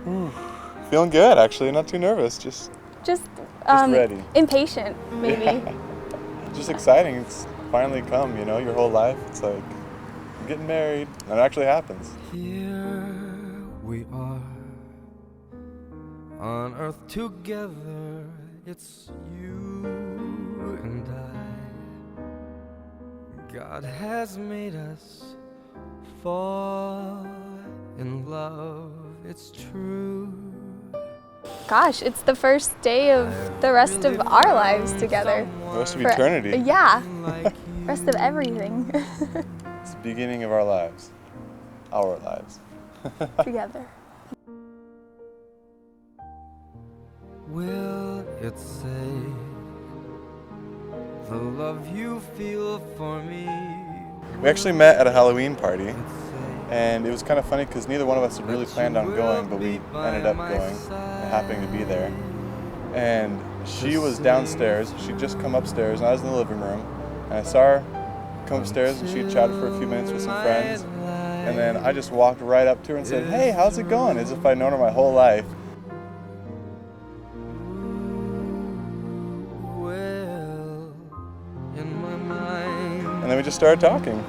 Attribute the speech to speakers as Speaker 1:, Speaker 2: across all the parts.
Speaker 1: Ooh, feeling good, actually. Not too nervous. Just ready.
Speaker 2: Impatient, maybe.
Speaker 1: Yeah. Just exciting. It's finally come, you know, your whole life. It's like, I'm getting married. And it actually happens.
Speaker 3: Here we are on earth together. It's you and I. God has made us fall in love. It's true.
Speaker 2: Gosh, it's the first day of the rest of our lives together.
Speaker 1: The rest of eternity.
Speaker 2: Yeah, rest of everything.
Speaker 1: It's the beginning of our lives. Our lives.
Speaker 2: Together.
Speaker 3: Will it say the love you feel for me?
Speaker 1: We actually met at a Halloween party, and it was kind of funny because neither one of us had really planned on going, but we ended up going and happening to be there. And she was downstairs. She'd just come upstairs, and I was in the living room, and I saw her come upstairs, and she had chatted for a few minutes with some friends, and then I just walked right up to her and said, "Hey, how's it going?" As if I'd known her my whole life. And then we just started talking,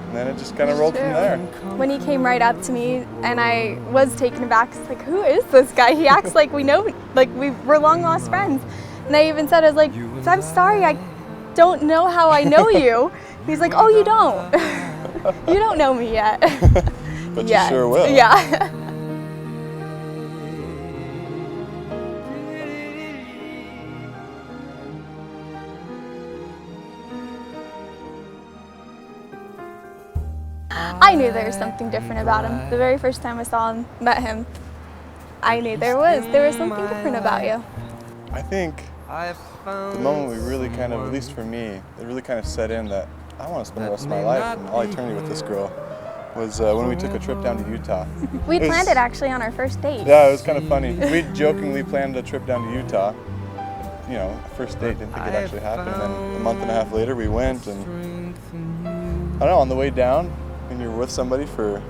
Speaker 1: and then it just kind of rolled from there.
Speaker 2: When he came right up to me, and I was taken aback, it's like, who is this guy? He acts like we know, like we're long lost friends. And I even said, I was like, I'm sorry, I don't know how I know you. He's like, oh, you don't. You don't know me yet.
Speaker 1: But you sure will.
Speaker 2: Yeah. I knew there was something different about him. The very first time I saw him, met him, I knew there was something different about you.
Speaker 1: I think the moment we really kind of, at least for me, it really kind of set in that I want to spend the rest of my life and all eternity with this girl was when we took a trip down to Utah.
Speaker 2: We planned it actually on our first date.
Speaker 1: Yeah, it was kind of funny. We jokingly planned a trip down to Utah. You know, first date, didn't think it actually happened. And then a month and a half later we went, and I don't know, on the way down, when you're with somebody for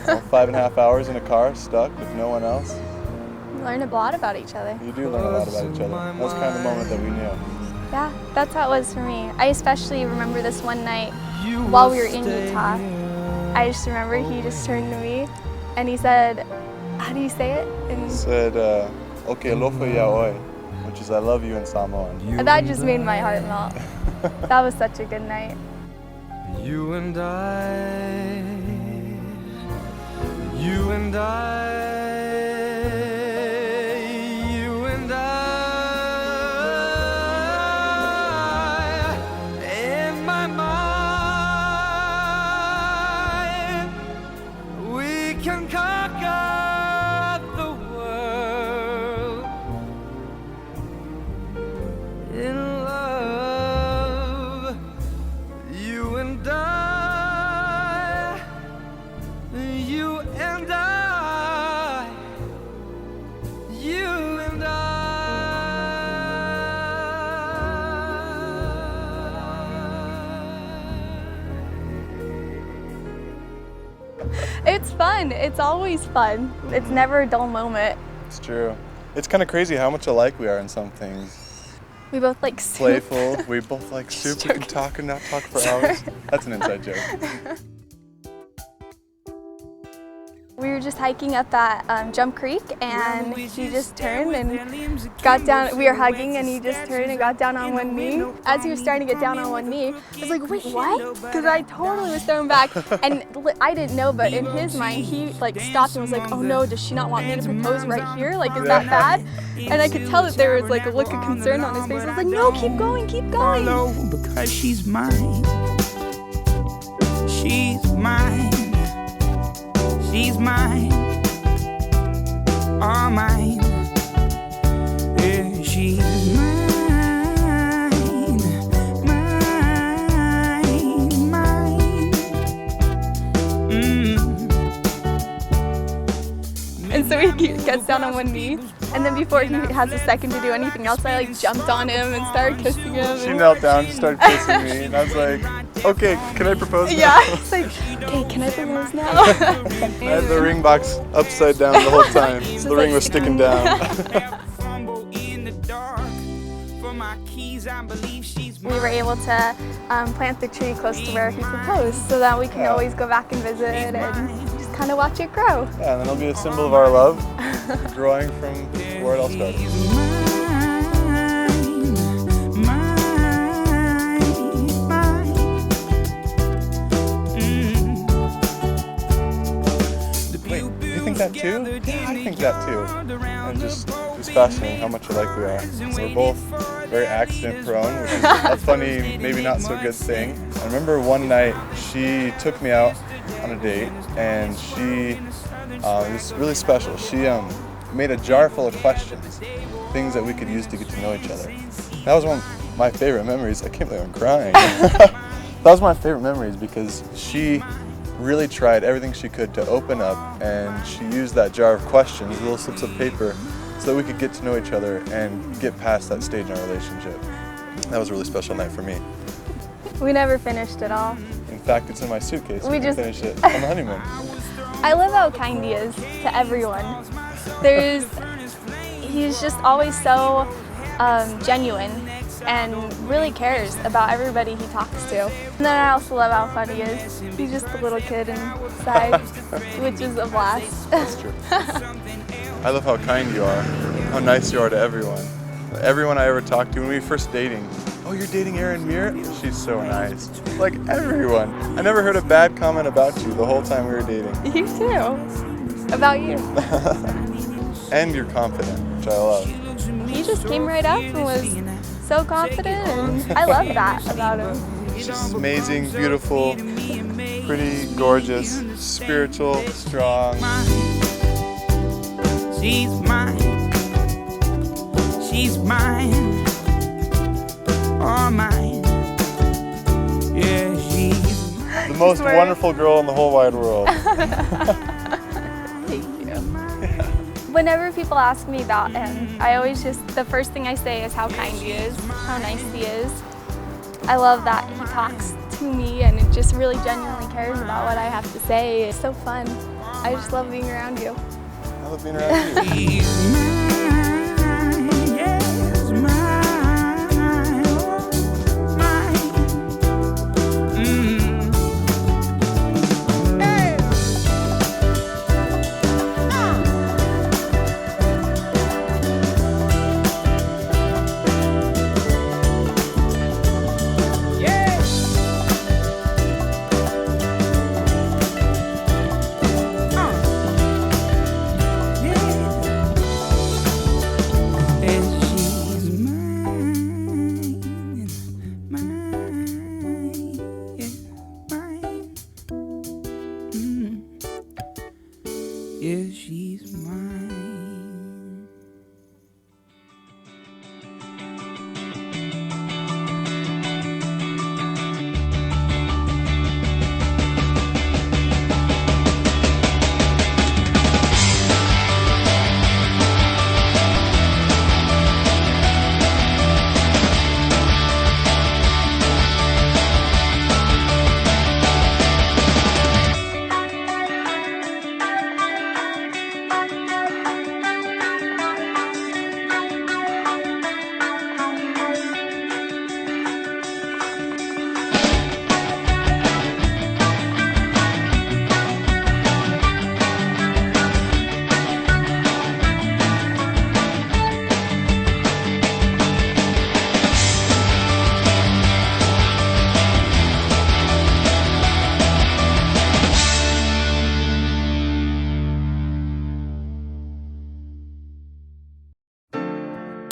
Speaker 1: 5.5 hours in a car, stuck with no one else.
Speaker 2: You learn a lot about each other.
Speaker 1: You do learn a lot about each other. That was kind of the moment that we knew.
Speaker 2: Yeah, that's how it was for me. I especially remember this one night while we were in Utah. I just remember he just turned to me and he said, how do you say it? And
Speaker 1: he said, "Oke lofa yaoi," which is I love you in Samoan.
Speaker 2: And that just made my heart melt. That was such a good night.
Speaker 3: You and I, you and I, you and I, in my mind, we can conquer the world in love. You and I, you and I, you and I.
Speaker 2: It's fun. It's always fun. It's never a dull moment.
Speaker 1: It's true. It's kind of crazy how much alike we are in some things.
Speaker 2: We both like soup.
Speaker 1: Playful. We both like soup. We can talk and not talk for hours. That's an inside joke.
Speaker 2: We were just hiking up that Jump Creek, and he just turned and got down. We were hugging, and he just turned and got down on one knee. As he was starting to get down on one knee, I was like, wait, what? Because I totally was thrown back, and I didn't know, but in his mind, he like stopped and was like, oh no, does she not want me to propose right here? Like, is that bad? And I could tell that there was like a look of concern on his face. I was like, no, keep going, keep going.
Speaker 4: Because she's mine. She's mine. She's mine, all mine. Yeah, she's mine, mine, mine.
Speaker 2: And so he gets down on one knee, and then before he has a second to do anything else, I like jumped on him and started kissing him.
Speaker 1: She knelt down, she started kissing me, and I was like, Okay, can I propose now?
Speaker 2: Yeah, it's like, okay, can I propose now?
Speaker 1: I had the ring box upside down the whole time. The ring was sticking down.
Speaker 2: We were able to plant the tree close to where he proposed so that we can always go back and visit and just kind of watch it grow.
Speaker 1: Yeah, and then it'll be a symbol of our love, growing from where it all started. Wait, do you think that too? Yeah, I think that too. And just fascinating how much alike we are. So we're both very accident prone, which is a funny, maybe not so good thing. I remember one night she took me out on a date, and it was really special. She made a jar full of questions, things that we could use to get to know each other. That was one of my favorite memories. I can't believe I'm crying. That was my favorite memories because she really tried everything she could to open up, and she used that jar of questions, little slips of paper, so that we could get to know each other and get past that stage in our relationship. That was a really special night for me.
Speaker 2: We never finished it all.
Speaker 1: In fact, it's in my suitcase.
Speaker 2: We
Speaker 1: We
Speaker 2: just-
Speaker 1: finished it on the honeymoon.
Speaker 2: I love how kind he is to everyone. He's just always so genuine and really cares about everybody he talks to. And then I also love how funny he is. He's just a little kid inside, which is a blast.
Speaker 1: That's true. I love how kind you are, how nice you are to everyone. Everyone I ever talked to when we were first dating. Oh, you're dating Erin Muir? She's so nice. Like everyone. I never heard a bad comment about you the whole time we were dating.
Speaker 2: You too. About you.
Speaker 1: And you're confident, which I love.
Speaker 2: He just came right up and was so confident, and I love that about him.
Speaker 1: She's amazing, beautiful, pretty, gorgeous, spiritual, strong.
Speaker 4: She's mine. She's mine. All mine. Yeah, she's
Speaker 1: The most
Speaker 2: swear.
Speaker 1: wonderful girl in the whole wide world.
Speaker 2: Thank you. Whenever people ask me about him, the first thing I say is how kind he is, how nice he is. I love that he talks to me and it just really genuinely cares about what I have to say. It's so fun. I just love being around you.
Speaker 1: I love being around you.
Speaker 4: she's mine. Yes, mine. Oh, mine. Hey. Yeah, she